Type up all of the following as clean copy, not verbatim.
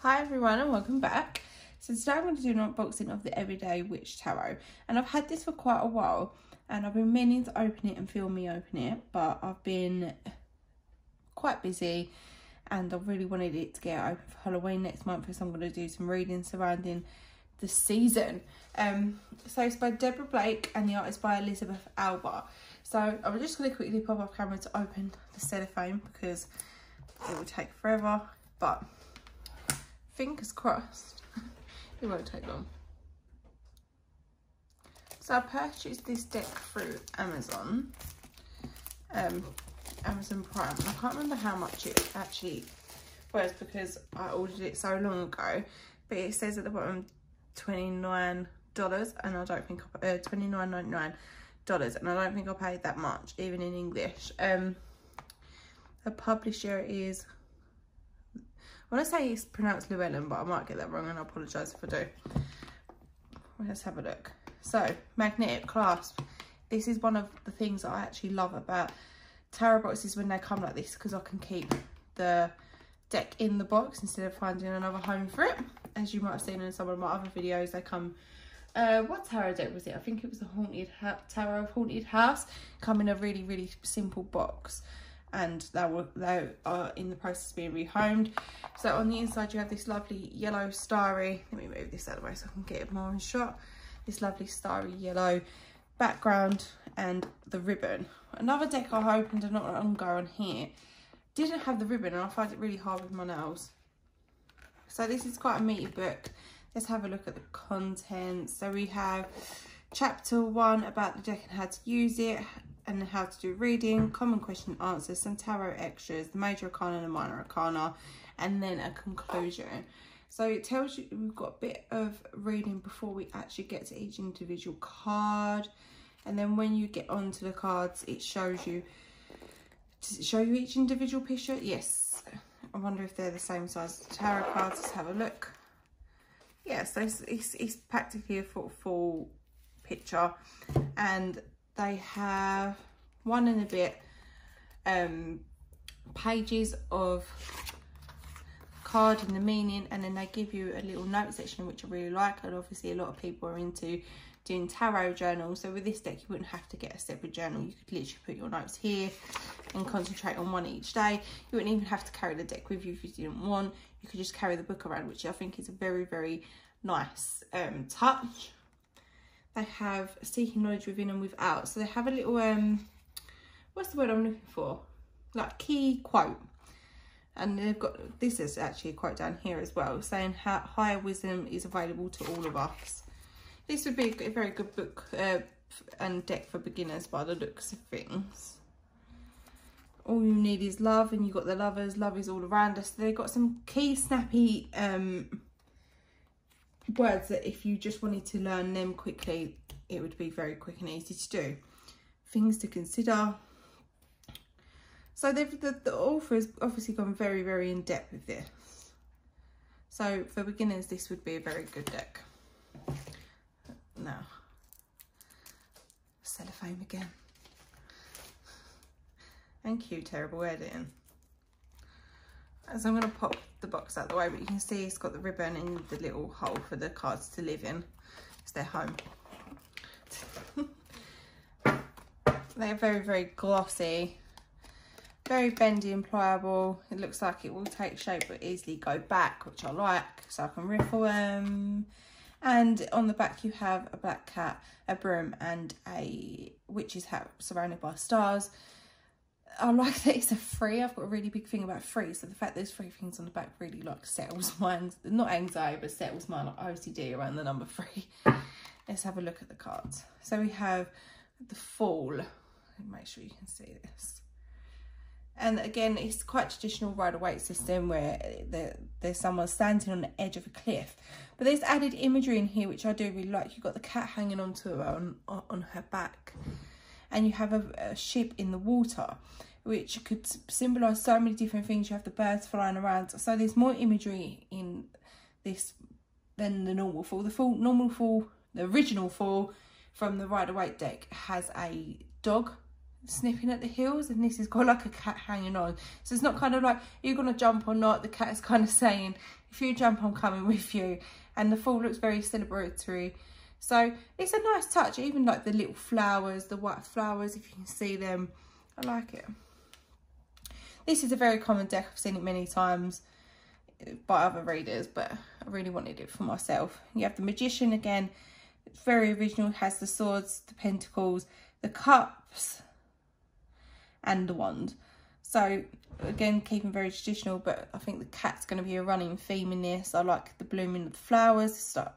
Hi everyone and welcome back. So today I'm going to do an unboxing of the Everyday Witch Tarot, and I've had this for quite a while and I've been meaning to open it and film me open it, but I've been quite busy and I really wanted it to get open for Halloween next month, because I'm going to do some reading surrounding the season. So it's by Deborah Blake and the art is by Elizabeth Albert. So I'm just going to quickly pop off camera to open the cellophane because it will take forever, but fingers crossed it won't take long. So I purchased this deck through Amazon, Amazon Prime. I can't remember how much it actually was because I ordered it so long ago, but it says at the bottom $29, and I don't think $29.99, and I don't think I paid that much even in English. The publisher is, I want to say it's pronounced Llewellyn, but I might get that wrong and I apologise if I do. Let's have a look. So, magnetic clasp. This is one of the things that I actually love about tarot boxes when they come like this, because I can keep the deck in the box instead of finding another home for it. As you might have seen in some of my other videos, they come, what tarot deck was it? I think it was the Tarot of Haunted House. Come in a really, really simple box, and they are in the process of being rehomed. So on the inside you have this lovely yellow starry, let me move this out of the way so I can get it more in shot, this lovely starry yellow background and the ribbon. Another deck I opened not long ago on here didn't have the ribbon, and I find it really hard with my nails. So this is quite a meaty book. Let's have a look at the contents. So we have chapter 1 about the deck and how to use it, and how to do reading, common question and answers, some tarot extras, the major arcana and the minor arcana, and then a conclusion. So it tells you we've got a bit of reading before we actually get to each individual card, and then when you get onto the cards it shows you, does it show you each individual picture? Yes. I wonder if they're the same size as the tarot cards. Let's have a look. Yeah, so it's practically a full picture, and they have one and a bit pages of card and the meaning, and then they give you a little note section, which I really like. And obviously a lot of people are into doing tarot journals, so with this deck you wouldn't have to get a separate journal. You could literally put your notes here and concentrate on one each day. You wouldn't even have to carry the deck with you if you didn't want. You could just carry the book around, which I think is a very, very nice touch. They have seeking knowledge within and without. So they have a little, what's the word I'm looking for? Like key quote. And they've got, this is actually a quote down here as well, saying how higher wisdom is available to all of us. This would be a very good book and deck for beginners by the looks of things. All you need is love, and you've got the lovers. Love is all around us. So they've got some key snappy words that if you just wanted to learn them quickly, it would be very quick and easy to do. Things to consider. So the author has obviously gone very, very in depth with this. So for beginners, this would be a very good deck. Now, cellophane again. Thank you, terrible editing. So I'm going to pop the box out the way, but you can see it's got the ribbon in the little hole for the cards to live in. It's their home. They're very, very glossy, very bendy and pliable. It looks like it will take shape but easily go back, which I like, so I can riffle them. And on the back you have a black cat, a broom and a witch's hat surrounded by stars. I like that it's a 3. I've got a really big thing about 3, so the fact there's 3 things on the back really like settles mine, not anxiety, but settles mine like OCD around the number 3. Let's have a look at the cards. So we have the Fool. Make sure you can see this. And again, it's quite traditional Rider-Waite system where there's someone standing on the edge of a cliff. But there's added imagery in here, which I do really like. You've got the cat hanging onto her, on her back. And you have a ship in the water, which could symbolise so many different things. You have the birds flying around. So there's more imagery in this than the normal Fool. The original Fool from the Rider-Waite deck has a dog snipping at the heels, and this has got like a cat hanging on. So it's not kind of like, you're going to jump or not. The cat is kind of saying, if you jump, I'm coming with you. And the fall looks very celebratory. So it's a nice touch, even like the little flowers, the white flowers, if you can see them. I like it. This is a very common deck. I've seen it many times by other readers, but I really wanted it for myself. You have the Magician again. It's very original. It has the swords, the pentacles, the cups, and the wand. So again, keeping very traditional, but I think the cat's going to be a running theme in this. I like the blooming of the flowers. So,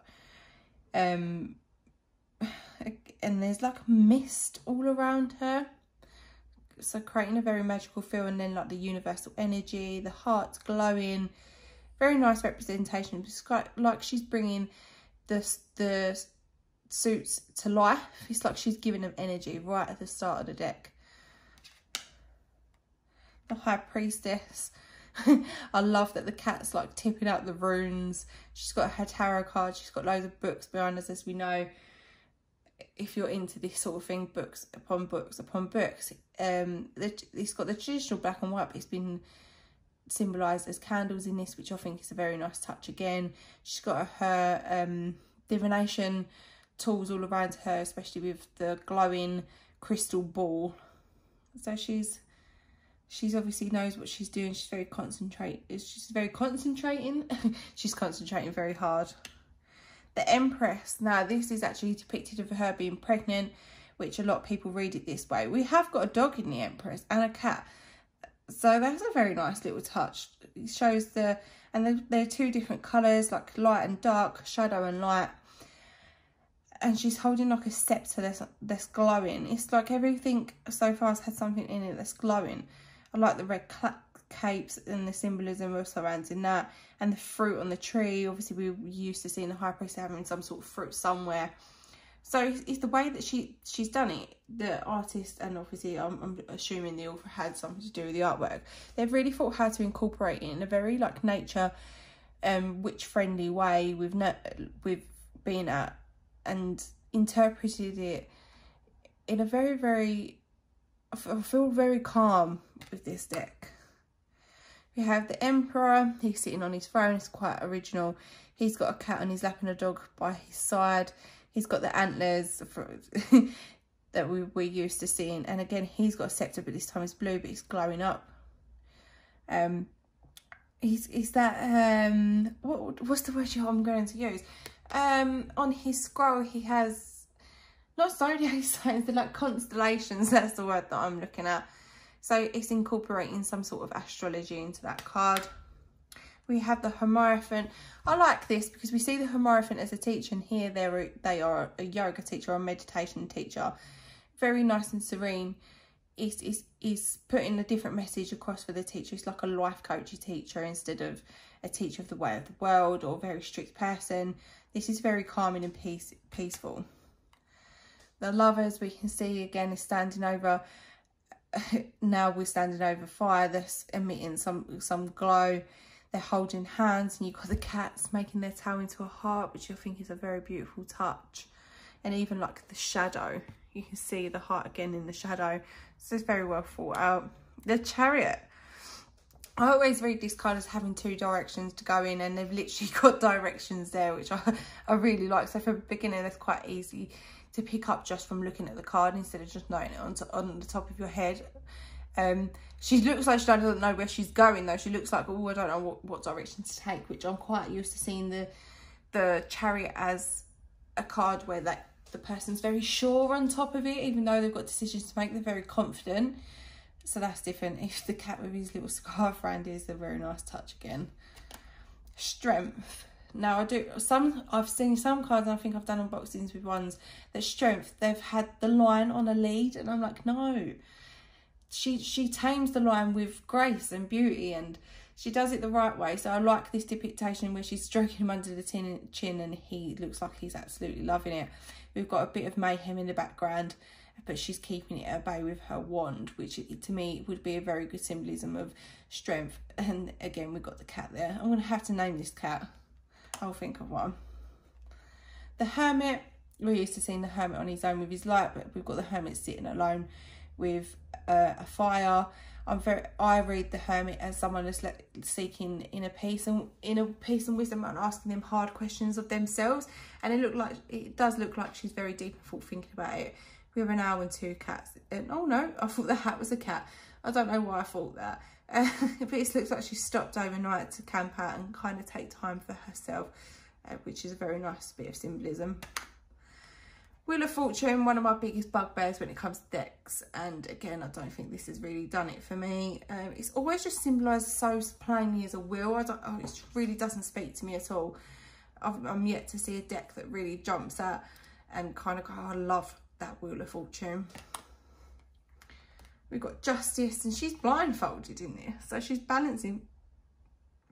and there's like mist all around her, so creating a very magical feel. And then like the universal energy, the heart's glowing. Very nice representation. It's quite like she's bringing the suits to life. It's like she's giving them energy right at the start of the deck. The High Priestess. I love that the cat's like tipping out the runes. She's got her tarot card. She's got loads of books behind us, as we know. If you're into this sort of thing, books upon books upon books. It's got the traditional black and white, but it's been symbolised as candles in this, which I think is a very nice touch again. She's got her divination tools all around her, especially with the glowing crystal ball. So she's obviously knows what she's doing. She's very she's very concentrating. She's concentrating very hard. The Empress. Now this is actually depicted of her being pregnant, which a lot of people read it this way. We have got a dog in the Empress and a cat, so that's a very nice little touch. It shows they're two different colours, like light and dark, shadow and light. And she's holding like a sceptre that's glowing. It's like everything so far has had something in it that's glowing. I like the red capes and the symbolism of surrounding that, and the fruit on the tree. Obviously we were used to seeing the High Priestess having some sort of fruit somewhere. So it's the way that she's done it. The artist, and obviously I'm assuming the author had something to do with the artwork. They've really thought how to incorporate it in a very like nature, witch friendly way with being at, and interpreted it in a very, very, I feel very calm with this deck. We have the Emperor. He's sitting on his throne. It's quite original. He's got a cat on his lap and a dog by his side. He's got the antlers that we're used to seeing. And again, he's got a sceptre, but this time it's blue, but it's glowing up. Is that, what's the word I'm going to use? On his scroll, he has, not zodiac signs, they're like constellations. That's the word that I'm looking at. So it's incorporating some sort of astrology into that card. We have the Hierophant. I like this because we see the Hierophant as a teacher, and here they are a yoga teacher or a meditation teacher. Very nice and serene. Is putting a different message across for the teacher. It's like a life coachy teacher instead of a teacher of the way of the world or a very strict person. This is very calming and peaceful. The Lovers, we can see again, is standing over. Now we're standing over fire that's emitting some glow. They're holding hands, and you've got the cats making their tail into a heart, which I think is a very beautiful touch. And even like the shadow, you can see the heart again in the shadow. So it's very well thought out. The Chariot. I always read this card as having two directions to go in, and they've literally got directions there, which I really like. So for a beginner, that's quite easy to pick up just from looking at the card instead of just knowing it on the top of your head. She looks like she doesn't know where she's going though. She looks like, oh, I don't know what direction to take, which I'm quite used to seeing the Chariot as a card where the person's very sure on top of it, even though they've got decisions to make. They're very confident. So that's different. If the cat with his little scarf around is a very nice touch again. Strength. Now I've seen some cards, and I think I've done unboxings with ones that Strength, they've had the lion on a lead, and I'm like, no. She tames the lion with grace and beauty, and she does it the right way. So I like this depiction where she's stroking him under the chin, and he looks like he's absolutely loving it. We've got a bit of mayhem in the background, but she's keeping it at bay with her wand, which to me would be a very good symbolism of strength. And again, we've got the cat there. I'm going to have to name this cat. I'll think of one. The Hermit. We're used to seeing the Hermit on his own with his light, but we've got the Hermit sitting alone. with a fire. I read the Hermit as someone that's seeking inner peace and wisdom, and asking them hard questions of themselves. And it does look like she's very deep and thoughtful thinking about it. We have an owl and 2 cats. And, oh no, I thought the hat was a cat. I don't know why I thought that. But it looks like she stopped overnight to camp out and kind of take time for herself, which is a very nice bit of symbolism. Wheel of Fortune, one of my biggest bugbears when it comes to decks, and again, I don't think this has really done it for me. It's always just symbolised so plainly as a wheel. It really doesn't speak to me at all. I'm yet to see a deck that really jumps out and kind of go, oh, I love that Wheel of Fortune. We've got Justice, and she's blindfolded in this, so she's balancing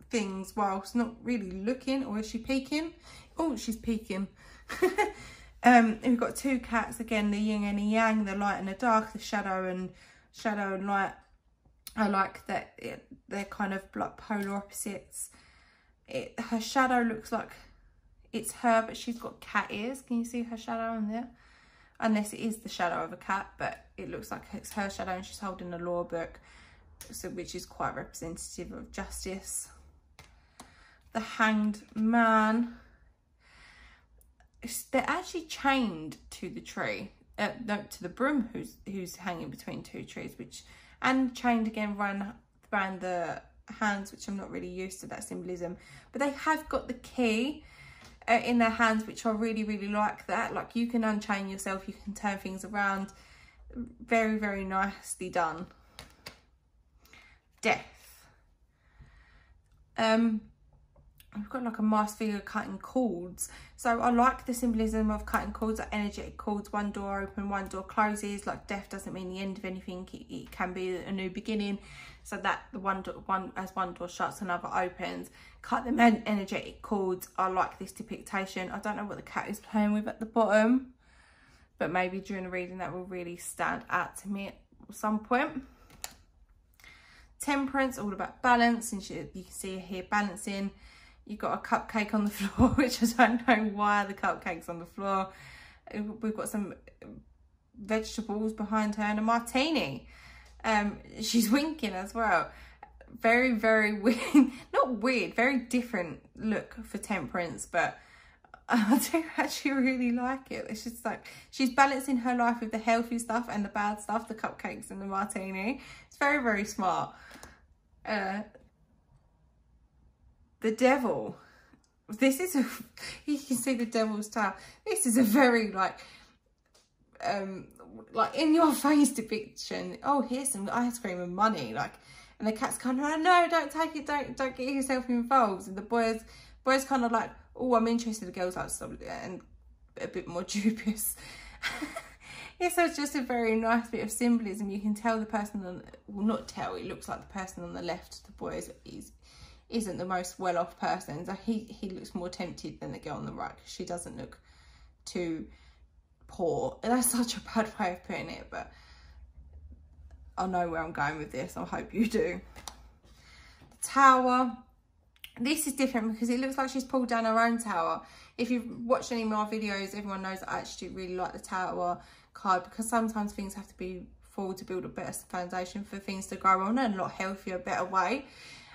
things whilst not really looking. Or is she peeking? Oh, she's peeking. We've got 2 cats, again, the yin and the yang, the light and the dark, the shadow and light. I like that they're kind of like polar opposites. Her shadow looks like it's her, but she's got cat ears. Can you see her shadow in there? Unless it is the shadow of a cat, but it looks like it's her shadow, and she's holding a law book, so which is quite representative of justice. The Hanged Man. They're actually chained to the tree, no, to the broom who's hanging between 2 trees, and chained again around the hands, which I'm not really used to that symbolism. But they have got the key in their hands, which I really, really like that. Like, you can unchain yourself, you can turn things around. Very, very nicely done. Death. I've got like a masked figure cutting cords. So I like the symbolism of cutting cords, like energetic cords. One door open, one door closes. Like, death doesn't mean the end of anything. It can be a new beginning. So that as one door shuts, another opens. Cut them energetic cords. I like this depiction. I don't know what the cat is playing with at the bottom, but maybe during the reading that will really stand out to me at some point. Temperance, all about balance, and you can see her here balancing. You've got a cupcake on the floor, which I don't know why the cupcake's on the floor. We've got some vegetables behind her and a martini. She's winking as well. Very, very weird. Not weird, very different look for Temperance, but I do actually really like it. It's just like she's balancing her life with the healthy stuff and the bad stuff, the cupcakes and the martini. It's very, very smart. The Devil. This is you can see the devil's tail. This is a very like in your face depiction. Oh, here's some ice cream and money, like, and the cat's kind of like, no, don't take it, don't get yourself involved. And the boys kind of like, oh, I'm interested. The girls like something and a bit more dubious. Yeah, so it's just a very nice bit of symbolism. You can tell the person well, not tell, it looks like the person on the left, the boys, isn't the most well-off person. So he looks more tempted than the girl on the right, because she doesn't look too poor. And that's such a bad way of putting it, but I know where I'm going with this. I hope you do. The Tower. This is different because it looks like she's pulled down her own tower. If you've watched any of my videos, everyone knows I actually really like the Tower card, because sometimes things have to fall to build a better foundation for things to grow on in a lot healthier, better way.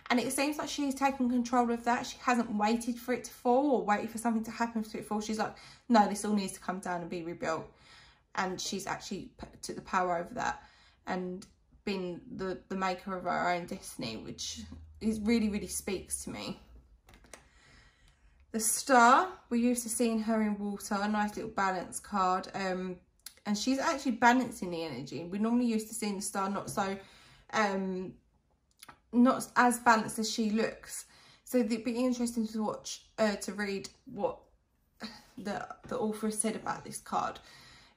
And it seems like she's taken control of that. She hasn't waited for it to fall or waited for something to happen for it to fall. She's like, no, this all needs to come down and be rebuilt. And she's actually took the power over that and been the maker of her own destiny, which is really, really speaks to me. The Star, we're used to seeing her in water, a nice little balance card. And she's actually balancing the energy. We're normally used to seeing the Star not so... not as balanced as she looks. So it'd be interesting to watch, to read what the author said about this card.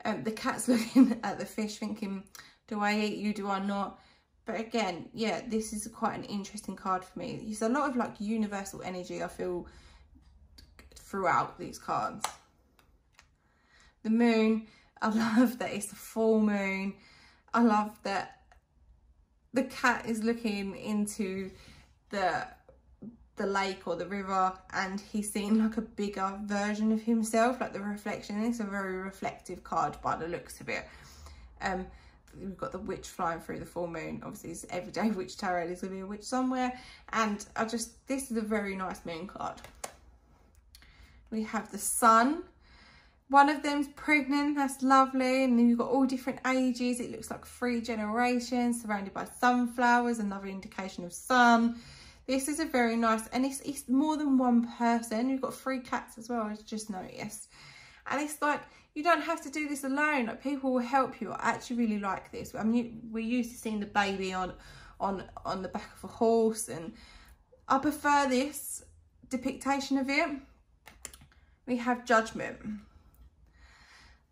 The cat's looking at the fish thinking, do I eat you, do I not? But again, yeah, this is quite an interesting card for me. It's a lot of like universal energy, I feel, throughout these cards. The Moon, I love that it's a full moon. I love that the cat is looking into the lake or the river, and he's seeing like a bigger version of himself, like the reflection. It's a very reflective card by the looks of it. we've got the witch flying through the full moon. Obviously it's everyday witch tarot, there's gonna be a witch somewhere, and this is a very nice moon card. We have the sun. One of them's pregnant, that's lovely. And then you've got all different ages. It looks like 3 generations surrounded by sunflowers, another indication of sun. This is a very nice, and it's more than one person. You've got 3 cats as well, I just noticed. And it's like, you don't have to do this alone. Like, people will help you. I actually really like this. I mean, we're used to seeing the baby on the back of a horse, and I prefer this depiction of it. We have Judgment.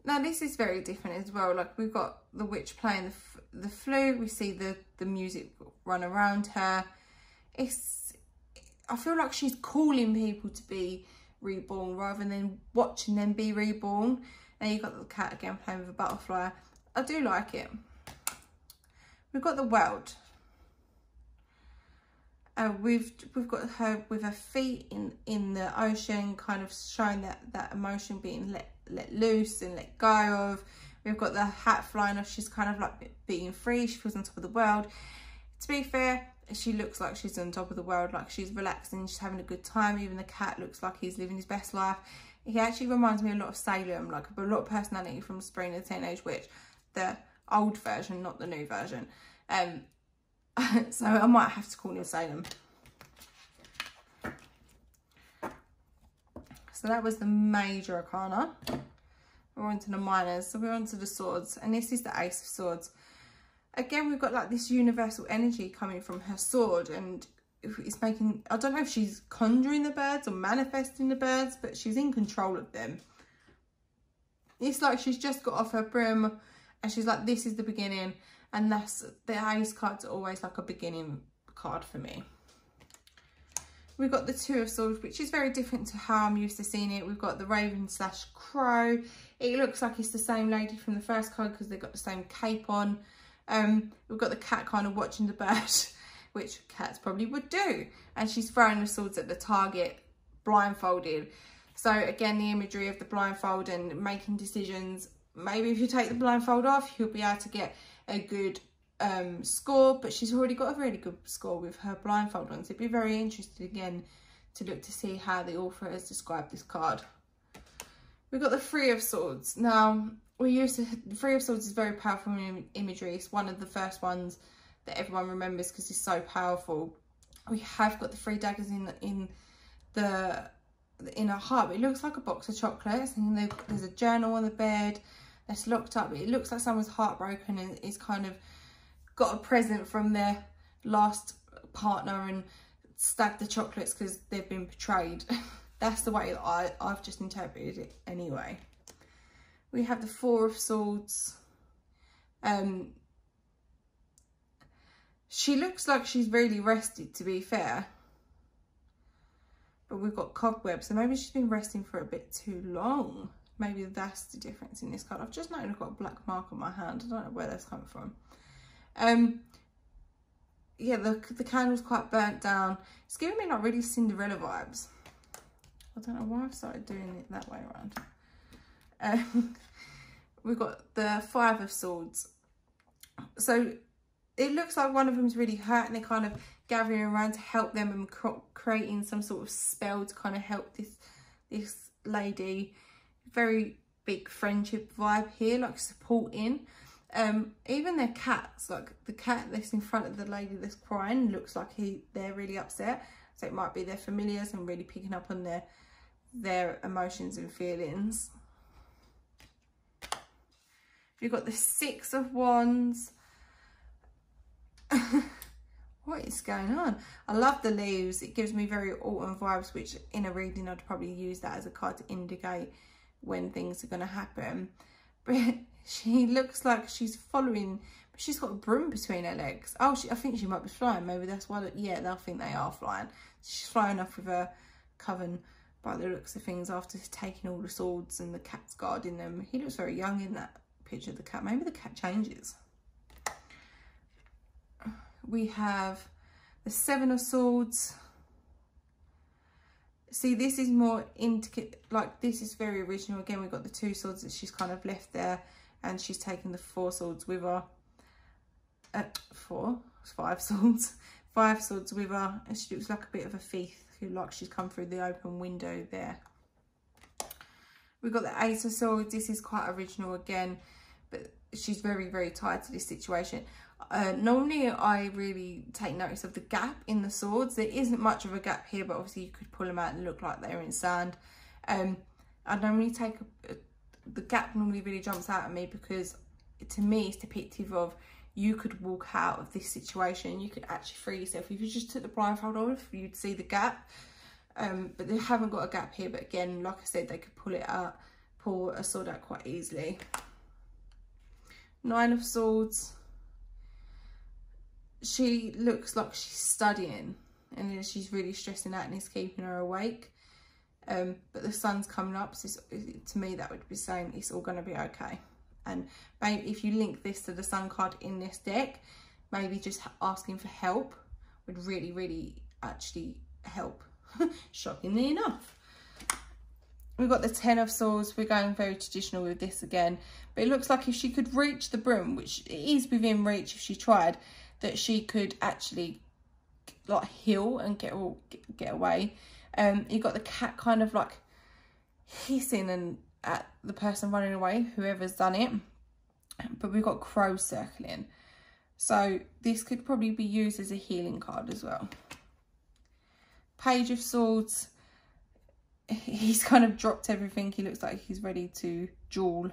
Now this is very different as well. Like, we've got the witch playing the flute. We see the music run around her. I feel like she's calling people to be reborn rather than watching them be reborn. And you've got the cat again playing with a butterfly. I do like it. We've got the world. We've got her with her feet in the ocean, kind of showing that emotion being let loose and let go of. We've got the hat flying off. She's kind of like being free. She feels on top of the world. To be fair, she looks like she's on top of the world, like she's relaxing, she's having a good time. Even the cat looks like he's living his best life. He actually reminds me a lot of Salem, like a lot of personality from Spring the Teenage Witch, the old version, not the new version. So I might have to call him Salem. So that was the major arcana. We're on to the minors. So we're on to the swords. And this is the Ace of Swords. Again, we've got like this universal energy coming from her sword. And it's making, I don't know if she's conjuring the birds or manifesting the birds, but she's in control of them. It's like she's just got off her broom and she's like, this is the beginning. And that's, the Ace cards are always like a beginning card for me. We've got the Two of Swords, which is very different to how I'm used to seeing it. We've got the Raven / Crow. It looks like it's the same lady from the first card because they've got the same cape on. We've got the cat kind of watching the bird, which cats probably would do. And she's throwing the swords at the target, blindfolded. So again, the imagery of the blindfold and making decisions. Maybe if you take the blindfold off, you'll be able to get a good score, but she's already got a really good score with her blindfold on. So it'd be very interesting again to look to see how the author has described this card. We've got the Three of Swords. Now, the Three of Swords is very powerful imagery. It's one of the first ones that everyone remembers because it's so powerful. We have got the 3 daggers in her heart. It looks like a box of chocolates, and there's a journal on the bed that's locked up. It looks like someone's heartbroken and is kind of got a present from their last partner and stacked the chocolates because they've been betrayed. That's the way that I've just interpreted it anyway. We have the Four of Swords. She looks like she's really rested, to be fair. But we've got cobwebs, so maybe she's been resting for a bit too long. Maybe that's the difference in this card. I've just noticed I've got a black mark on my hand. I don't know where that's coming from. Yeah, the candle's quite burnt down. It's giving me like really Cinderella vibes. I don't know why I've started doing it that way around. We've got the Five of Swords. So it looks like one of them's really hurt and they're kind of gathering around to help them and creating some sort of spell to kind of help this lady. Very big friendship vibe here, like supporting. Even their cats, like the cat that's in front of the lady that's crying, looks like they're really upset. So it might be their familiars and really picking up on their emotions and feelings. You've got the Six of Wands. What is going on? I love the leaves. It gives me very autumn vibes, which in a reading I'd probably use that as a card to indicate when things are going to happen. But she looks like she's following, but she's got a broom between her legs. Oh, I think she might be flying. Maybe that's why, yeah, I think they are flying. She's flying off with her coven by the looks of things after taking all the swords and the cat's guarding them. He looks very young in that picture of the cat. Maybe the cat changes. We have the Seven of Swords. See, this is more intricate, like this is very original. Again, we've got the 2 swords that she's kind of left there and she's taken the 4 swords with her. five swords. 5 swords with her, and she looks like a bit of a thief, who like she's come through the open window there. We've got the Ace of Swords. This is quite original again, but she's very, very tied to this situation. Normally I really take notice of the gap in the swords. There isn't much of a gap here, but obviously you could pull them out and look like they're in sand. I normally take the gap normally really jumps out at me, because to me it's depictive of you could walk out of this situation, you could actually free yourself. If you just took the blindfold off, you'd see the gap. But they haven't got a gap here, but again, like I said, they could pull a sword out quite easily. 9 of Swords. She looks like she's studying, and then she's really stressing out, and it's keeping her awake. But the sun's coming up, so to me that would be saying it's all going to be okay. And maybe if you link this to the sun card in this deck, maybe just asking for help would really, really actually help. Shockingly enough. We've got the 10 of Swords. We're going very traditional with this again, but it looks like if she could reach the broom, which it is within reach if she tried, that she could actually like heal and get away. You've got the cat kind of like hissing and at the person running away, whoever's done it, but we've got crows circling, so this could probably be used as a healing card as well. Page of Swords. He's kind of dropped everything. He looks like he's ready to duel.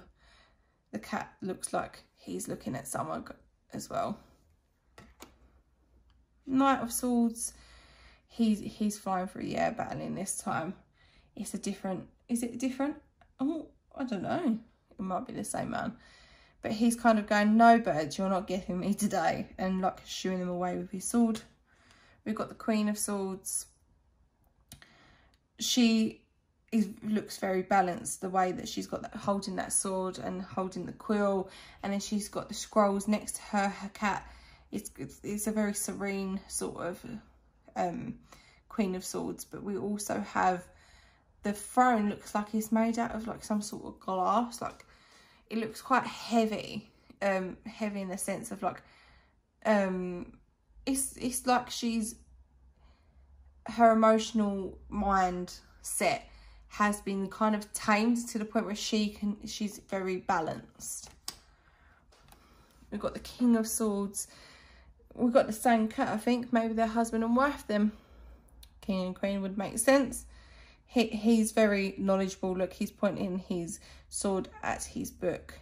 The cat looks like he's looking at someone as well. Knight of Swords. He's flying through the air battling this time. It's a different, is it different? Oh, I don't know. It might be the same man. But he's kind of going, no birds, you're not getting me today. And like shooing them away with his sword. We've got the Queen of Swords. She looks very balanced, the way that she's got that, holding that sword and holding the quill. And then she's got the scrolls next to her cat. It's a very serene sort of Queen of Swords. But we also have the throne, looks like it's made out of like some sort of glass. Like it looks quite heavy, heavy in the sense of like it's like her emotional mindset has been kind of tamed to the point where she's very balanced. We've got the King of Swords. We've got the same cat, I think. Maybe they're husband and wife then. King and Queen would make sense. He's very knowledgeable. Look, he's pointing his sword at his book.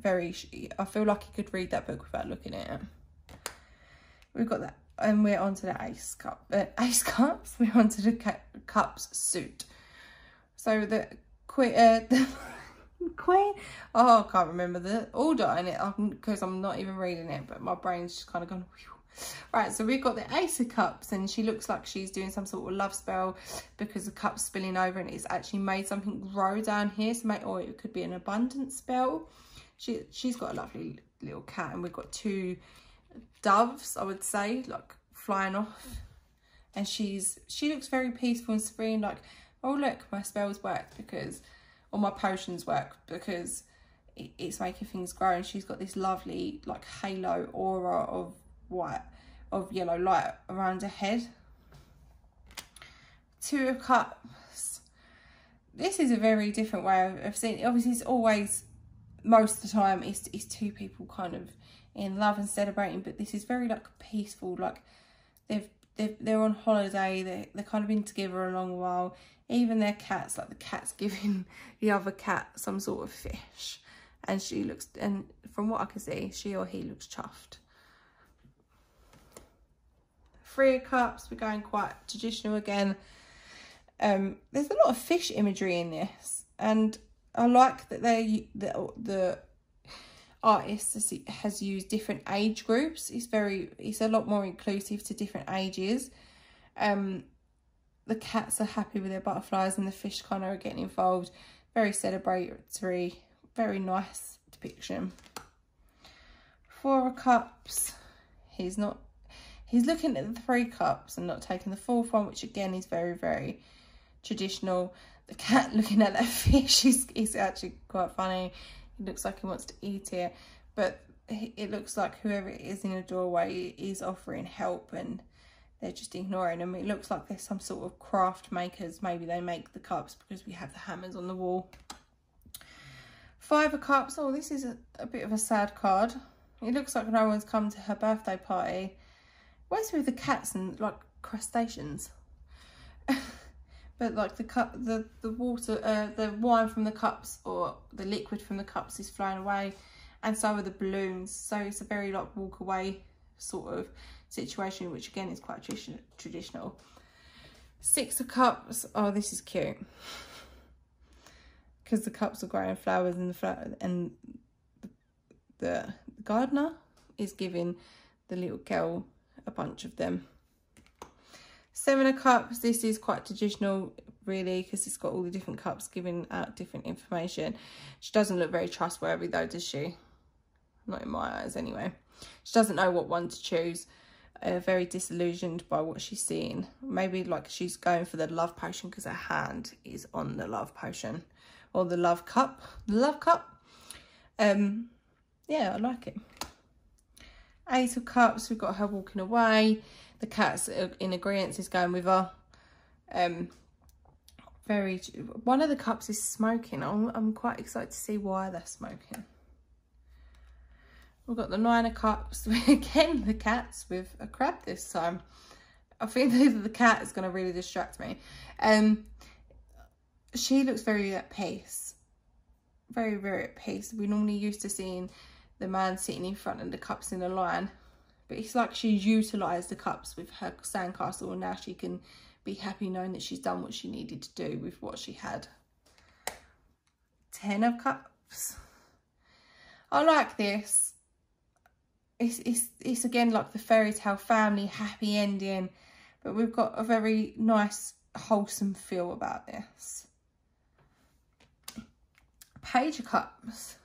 I feel like he could read that book without looking at it. We've got that, and we're onto the Ace Cups. We're onto the Cups suit. So the Queen, oh, I can't remember the order in it because I'm not even reading it, but my brain's just kind of gone. Whew. Right, so we've got the Ace of Cups, and she looks like she's doing some sort of love spell because the cup's spilling over, and it's actually made something grow down here. So or it could be an abundance spell. She's got a lovely little cat, and we've got 2 doves, I would say, like flying off, and she looks very peaceful and serene. Like, oh look, my spells work because, or my potions work because it's making things grow. And she's got this lovely like halo aura of yellow light around her head. 2 of Cups. This is a very different way of seeing it. Obviously, it's always, most of the time, it's 2 people kind of in love and celebrating, but this is very like peaceful. Like they're on holiday. They're kind of been together a long while. Even their cats, like the cat's giving the other cat some sort of fish, and she looks, and from what I can see, she or he looks chuffed. 3 of Cups. We're going quite traditional again. There's a lot of fish imagery in this, and I like that the artist has used different age groups. It's a lot more inclusive to different ages. The cats are happy with their butterflies, and the fish kind of are getting involved. Very celebratory, very nice depiction. 4 of Cups. He's looking at the 3 cups and not taking the 4th one, which again is very, very traditional. The cat looking at that fish is actually quite funny. It looks like he wants to eat it, but it looks like whoever it is in the doorway is offering help and they're just ignoring them. It looks like there's some sort of craft makers. Maybe they make the cups because we have the hammers on the wall. 5 of Cups. Oh, this is a bit of a sad card. It looks like no one's come to her birthday party. What's with the cats and like crustaceans? But like the water, the wine from the cups or the liquid from the cups is flowing away, and so are the balloons. So it's a very like walk away sort of situation, which again is quite traditional. 6 of Cups. Oh, this is cute because the cups are growing flowers and the gardener is giving the little girl a bunch of them. 7 of Cups. This is quite traditional really because it's got all the different cups giving out different information. She doesn't look very trustworthy though, does she? Not in my eyes anyway. She doesn't know what one to choose. Very disillusioned by what she's seeing. Maybe like she's going for the love potion because her hand is on the love potion or the love cup. The love cup. Yeah, I like it. 8 of Cups. We've got her walking away. The cat's in agreement is going with her. One of the cups is smoking. I'm quite excited to see why they're smoking. We've got the 9 of Cups. Again, the cat's with a crab this time. I think the cat is going to really distract me. She looks very at peace. Very, very at peace. We're normally used to seeing the man sitting in front of the cups in a line. But it's like she's utilised the cups with her sandcastle and now she can be happy knowing that she's done what she needed to do with what she had. 10 of Cups. I like this. It's again like the fairy tale family happy ending, but we've got a very nice wholesome feel about this. Page of Cups.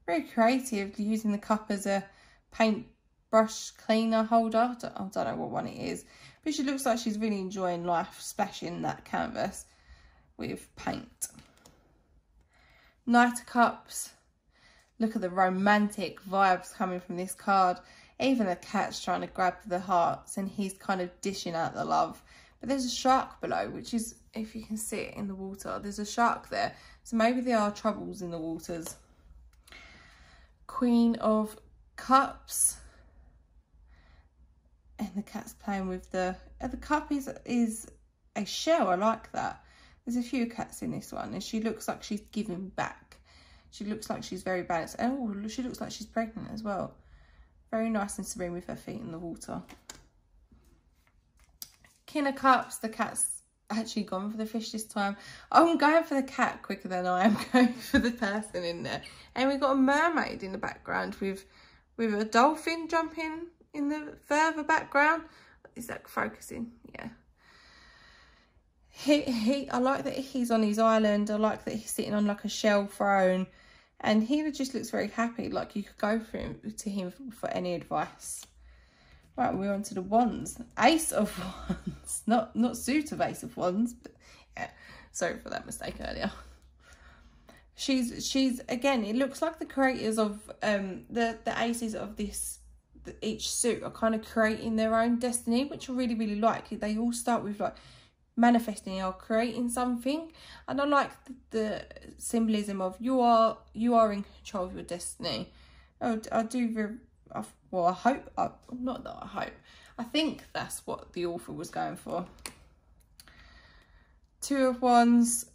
Very creative, using the cup as a paintbrush cleaner holder. I don't know what one it is, but she looks like she's really enjoying life, splashing that canvas with paint. Knight of Cups. Look at the romantic vibes coming from this card. Even the cat's trying to grab the hearts and he's kind of dishing out the love. But there's a shark below, which is, if you can see it in the water, there's a shark there. So maybe there are troubles in the waters. Queen of Cups. And the cat's playing with the cup is a shell. I like that. There's a few cats in this one and she looks like she's giving back. She looks like she's very balanced. Oh, she looks like she's pregnant as well. Very nice and serene with her feet in the water. King of Cups. The cat's actually gone for the fish this time. I'm going for the cat quicker than I am going for the person in there. And we've got a mermaid in the background with a dolphin jumping in the further background. Is that focusing? Yeah. I like that he's on his island. I like that he's sitting on like a shell throne. And he just looks very happy. Like you could go to him for any advice. Right, we're on to the wands. Ace of Wands. Not suit of Ace of Wands. But yeah, sorry for that mistake earlier. She's again, it looks like the creators of the aces of each suit are kind of creating their own destiny, which I really, really like. They all start with like manifesting or creating something, and I like the symbolism of you are in control of your destiny. I do well, I hope, not that I hope, I think that's what the author was going for. 2 of Wands.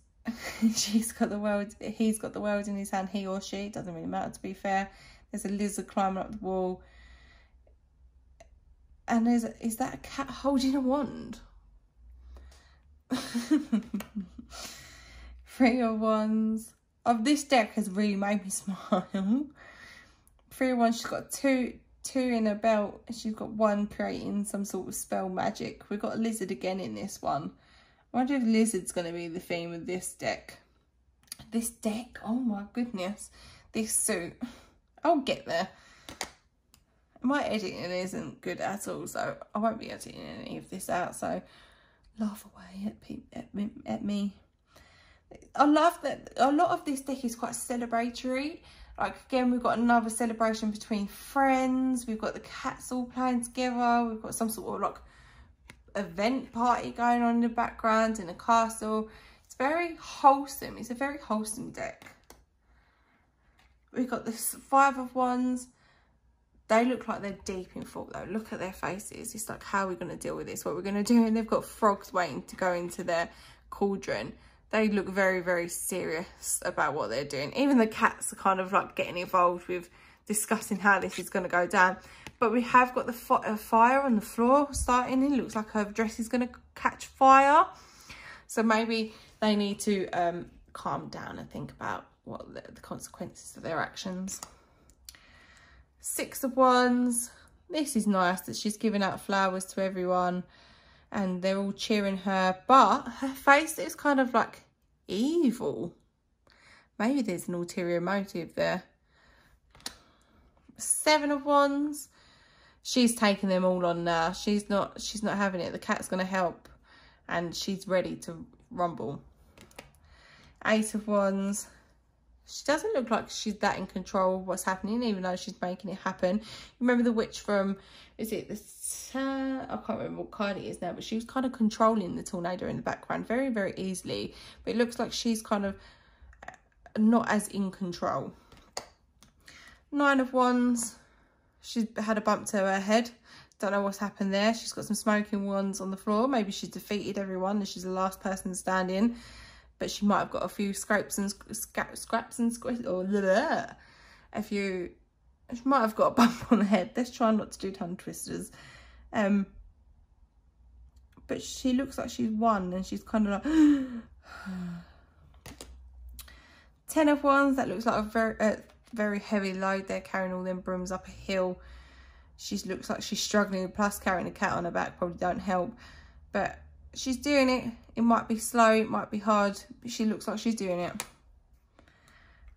He's got the world in his hand, he or she, it doesn't really matter to be fair. There's a lizard climbing up the wall, and is that a cat holding a wand? 3 of Wands. This deck has really made me smile. 3 of Wands. She's got two in her belt, and she's got 1 creating some sort of spell magic. We've got a lizard again in this one. I wonder if lizard's going to be the theme of this deck. This deck, oh my goodness. This suit. I'll get there. My editing isn't good at all, so I won't be editing any of this out, so laugh away at me. I love that a lot of this deck is quite celebratory. Like, again, we've got another celebration between friends. We've got the cats all playing together. We've got some sort of like event party going on in the background in a castle. It's very wholesome. It's a very wholesome deck. We've got this 5 of Wands. They look like they're deep in thought though. Look at their faces. It's like, how are we going to deal with this? What we're going to do? And they've got frogs waiting to go into their cauldron. They look very, very serious about what they're doing. Even the cats are kind of like getting involved with discussing how this is going to go down. But we have got the fire on the floor starting. It looks like her dress is going to catch fire. So maybe they need to calm down and think about what the consequences of their actions. 6 of Wands. This is nice that she's giving out flowers to everyone and they're all cheering her, but her face is kind of like evil. Maybe there's an ulterior motive there. 7 of Wands. She's taking them all on now. She's not having it. The cat's going to help and she's ready to rumble. 8 of Wands. She doesn't look like she's that in control of what's happening, even though she's making it happen. Remember the witch from, is it the, I can't remember what card it is now, but she was kind of controlling the tornado in the background very, very easily. But it looks like she's kind of not as in control. 9 of Wands. She's had a bump to her head. Don't know what's happened there. She's got some smoking wands on the floor. Maybe she's defeated everyone and she's the last person standing. But she might have got a few scraps and squishes, or a few. She might have got a bump on the head. Let's try not to do tongue twisters. But she looks like she's won, and she's kind of like 10 of Wands. That looks like a very heavy load. They're carrying all them brooms up a hill. She looks like she's struggling. Plus, carrying a cat on her back probably don't help. But she's doing it. It might be slow, it might be hard, but she looks like she's doing it.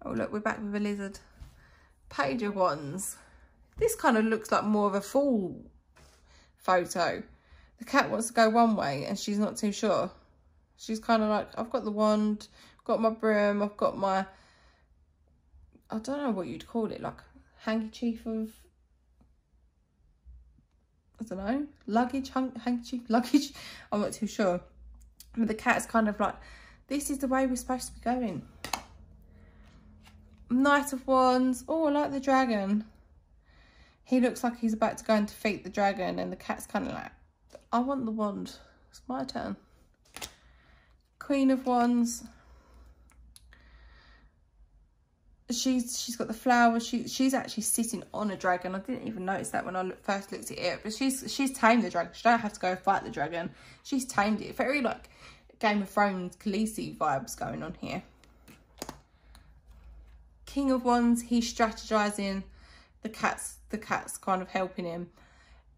Oh look, we're back with a lizard. Page of Wands. This kind of looks like more of a full photo. The cat wants to go one way and she's not too sure. She's kind of like, I've got the wand, I've got my broom, I've got my, I don't know what you'd call it, like handkerchief of, I don't know, luggage, handkerchief, luggage. I'm not too sure. But the cat's kind of like, this is the way we're supposed to be going. Knight of Wands. Oh, I like the dragon. He looks like he's about to go and defeat the dragon, and the cat's kind of like, I want the wand. It's my turn. Queen of Wands. She's got the flowers. She's actually sitting on a dragon. I didn't even notice that when I first looked at it. But she's tamed the dragon. She don't have to go fight the dragon. She's tamed it. Very like Game of Thrones, Khaleesi vibes going on here. King of Wands. He's strategizing. The cat's kind of helping him.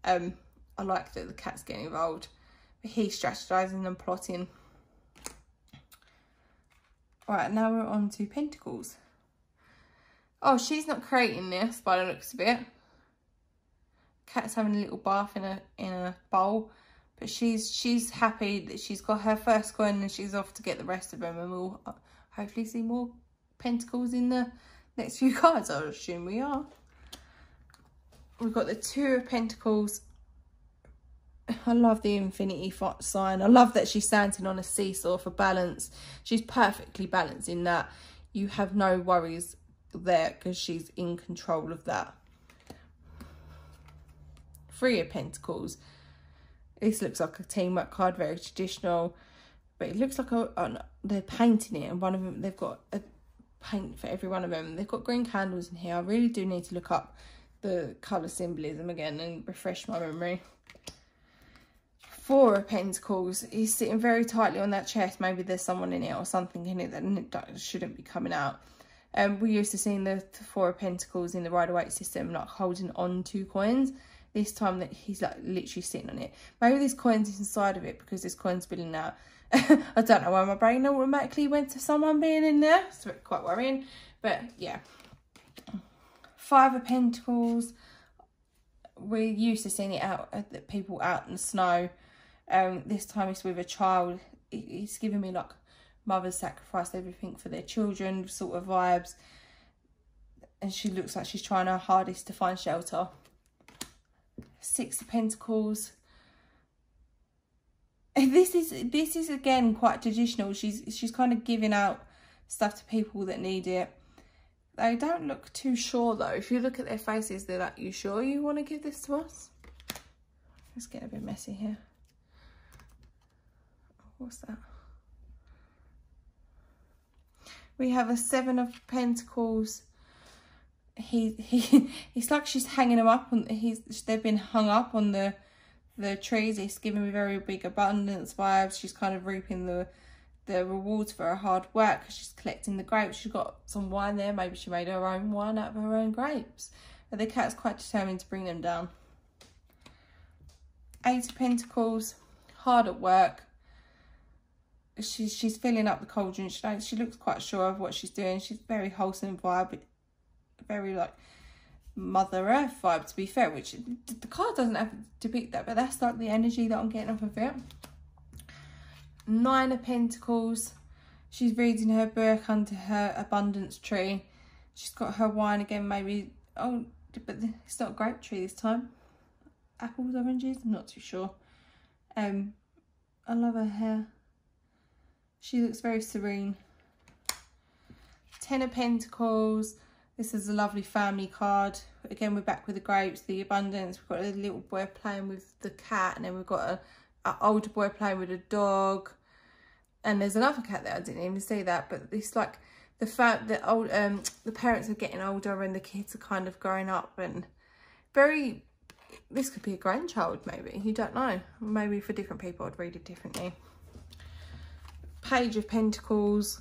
I like that the cat's getting involved. But he's strategizing and plotting. Alright, now we're on to Pentacles. Oh, she's not creating this by the looks of it. Cat's having a little bath in a bowl, but she's happy that she's got her first coin and she's off to get the rest of them, and we'll hopefully see more pentacles in the next few cards. I assume we are. We've got the 2 of Pentacles. I love the infinity sign. I love that she's standing on a seesaw for balance. She's perfectly balanced in that. You have no worries there because she's in control of that. 3 of Pentacles. This looks like a teamwork card, very traditional, but it looks like they're painting it, and one of them, they've got a paint for every one of them. They've got green candles in here. I really do need to look up the colour symbolism again and refresh my memory. 4 of Pentacles. He's sitting very tightly on that chest. Maybe there's someone in it or something in it that shouldn't be coming out. We used to see the 4 of Pentacles in the Rider-Waite system, like holding on to coins. This time that he's like literally sitting on it. Maybe this coin's inside of it because this coin's spilling out. I don't know why my brain automatically went to someone being in there. It's quite worrying. But yeah. 5 of Pentacles. We're used to seeing it out, people out in the snow. This time it's with a child. It's giving me like mothers sacrifice everything for their children sort of vibes. And she looks like she's trying her hardest to find shelter. Six of Pentacles. And this is again quite traditional. She's kind of giving out stuff to people that need it. They don't look too sure though. If you look at their faces, they're like, you sure you want to give this to us? Let's get a bit messy here. What's that? We have a Seven of Pentacles. It's like she's hanging them up on. They've been hung up on the trees. It's giving me very big abundance vibes. She's kind of reaping the rewards for her hard work. She's collecting the grapes. She's got some wine there. Maybe she made her own wine out of her own grapes. But the cat's quite determined to bring them down. Eight of Pentacles. Hard at work. She's filling up the cauldron. She looks quite sure of what she's doing. She's very wholesome vibe. Very like Mother Earth vibe, to be fair, which the card doesn't have to depict that, but that's like the energy that I'm getting off of it. Nine of Pentacles. She's reading her book under her abundance tree. She's got her wine again, maybe. Oh, but it's not a grape tree this time. Apples, oranges, I'm not too sure. I love her hair. She looks very serene. Ten of Pentacles. This is a lovely family card. Again, we're back with the grapes, the abundance. We've got a little boy playing with the cat, and then we've got an older boy playing with a dog. And there's another cat there. I didn't even see that, but it's like the fact that the parents are getting older and the kids are kind of growing up, and very. This could be a grandchild, maybe. You don't know. Maybe for different people, I'd read it differently. Page of Pentacles.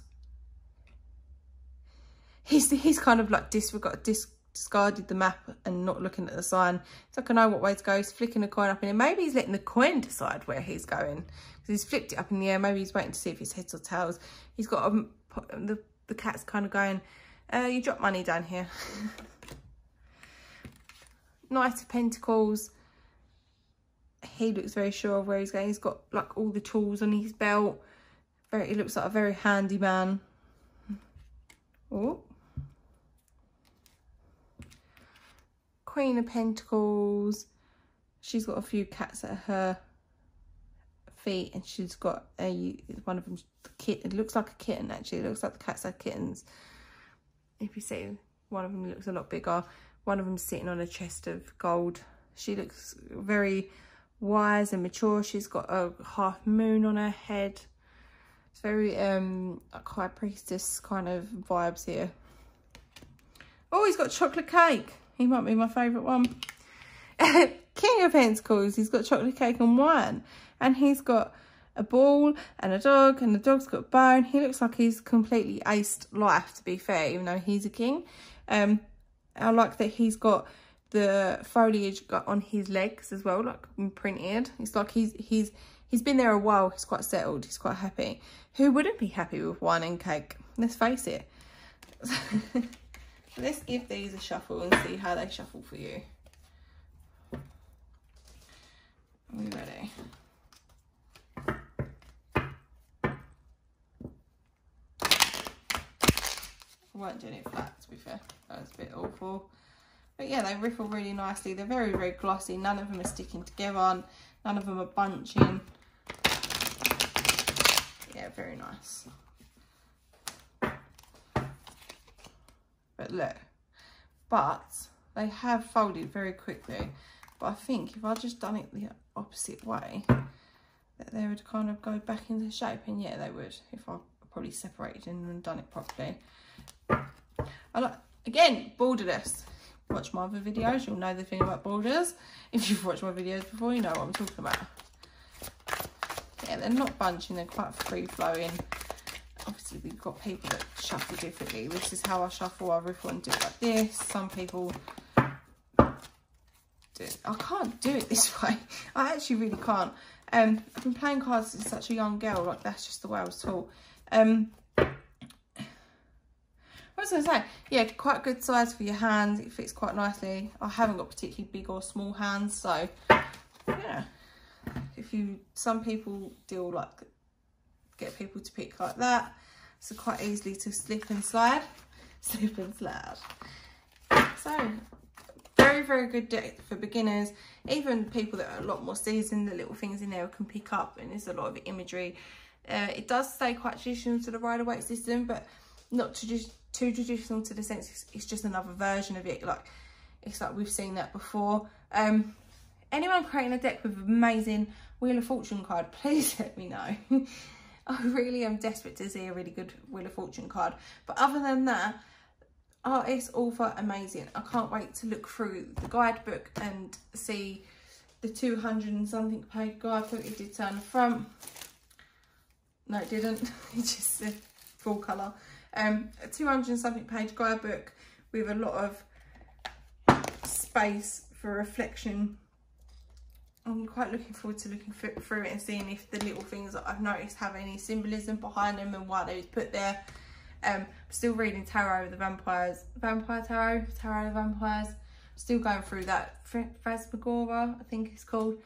He's kind of like discarded the map and not looking at the sign. So I can know what way to go. He's flicking a coin up in there. Maybe he's letting the coin decide where he's going. Because he's flipped it up in the air. Maybe he's waiting to see if it's heads or tails. He's got the cat's kind of going, you drop money down here. Knight of Pentacles. He looks very sure of where he's going. He's got like all the tools on his belt. He looks like a very handy man. Oh. Queen of Pentacles. She's got a few cats at her feet, and she's got one of them's the kitten. It looks like a kitten actually. It looks like the cats are kittens. If you see, one of them looks a lot bigger. One of them's sitting on a chest of gold. She looks very wise and mature. She's got a half moon on her head. It's very like high priestess kind of vibes here. Oh, he's got chocolate cake. He might be my favourite one. King of Pentacles. He's got chocolate cake and wine. And he's got a ball and a dog. And the dog's got a bone. He looks like he's completely aced life, to be fair, even though he's a king. I like that he's got the foliage on his legs as well, like imprinted. It's like he's been there a while. He's quite settled. He's quite happy. Who wouldn't be happy with wine and cake? Let's face it. Let's give these a shuffle and see how they shuffle for you. Are we ready? I weren't doing it flat, to be fair. That was a bit awful. But yeah, they riffle really nicely. They're very, very glossy. None of them are sticking together. None of them are bunching. Yeah, very nice. But look. But they have folded very quickly. But I think if I just done it the opposite way, that they would kind of go back into shape. And yeah, they would. If I probably separated and done it properly. I like, again, borderless. Watch my other videos, you'll know the thing about borders. If you've watched my videos before, you know what I'm talking about. Yeah, they're not bunching, they're quite free flowing. Obviously, we've got people that shuffle differently. This is how I shuffle. I riffle and do it like this. Some people do it. I can't do it this way. I actually really can't. I've been playing cards since such a young girl. Like, that's just the way I was taught. What was I saying? Yeah, quite good size for your hands. It fits quite nicely. I haven't got particularly big or small hands, so yeah. Some people deal like get people to pick like that. So quite easily to slip and slide. Slip and slide. So very, very good deck for beginners. Even people that are a lot more seasoned, the little things in there can pick up, and there's a lot of imagery. It does stay quite traditional to the Rider-Waite system, but not too traditional to the sense it's just another version of it. Like, it's like we've seen that before. Anyone creating a deck with an amazing Wheel of Fortune card, please let me know. I really am desperate to see a really good Wheel of Fortune card. But other than that, artist, author, amazing. I can't wait to look through the guidebook and see the 200 and something page guidebook. It did turn the front. No, it didn't. It just said full colour. A 200 and something page guidebook with a lot of space for reflection. I'm quite looking forward to looking through it and seeing if the little things that I've noticed have any symbolism behind them and why they was put there. Still reading Tarot of the Vampires, Tarot of the Vampires. Still going through that Phasmagoria, I think it's called,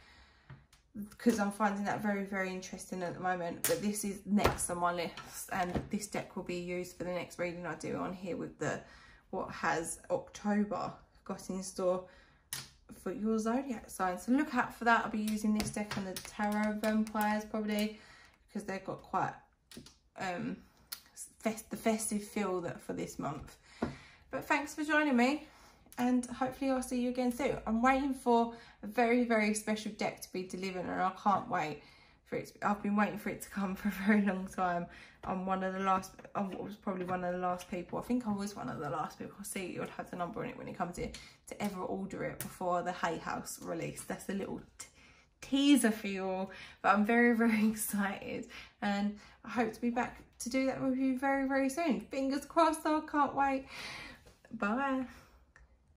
because I'm finding that very, very interesting at the moment. But this is next on my list, and this deck will be used for the next reading I do on here with the what has October got in store for your zodiac sign. So look out for that. I'll be using this deck on the Tarot of Vampires probably, because they've got quite the festive feel that for this month. But thanks for joining me, and hopefully I'll see you again soon. I'm waiting for a very, very special deck to be delivered, and I can't wait for it. I've been waiting for it to come for a very long time. I'm one of the last, I was probably one of the last people, I think I was one of the last people, I'll see, you'll have the number on it when it comes in, to ever order it before the Hay House release. That's a little teaser for you all, but I'm very, very excited, and I hope to be back to do that with you very, very soon. Fingers crossed, I can't wait. Bye.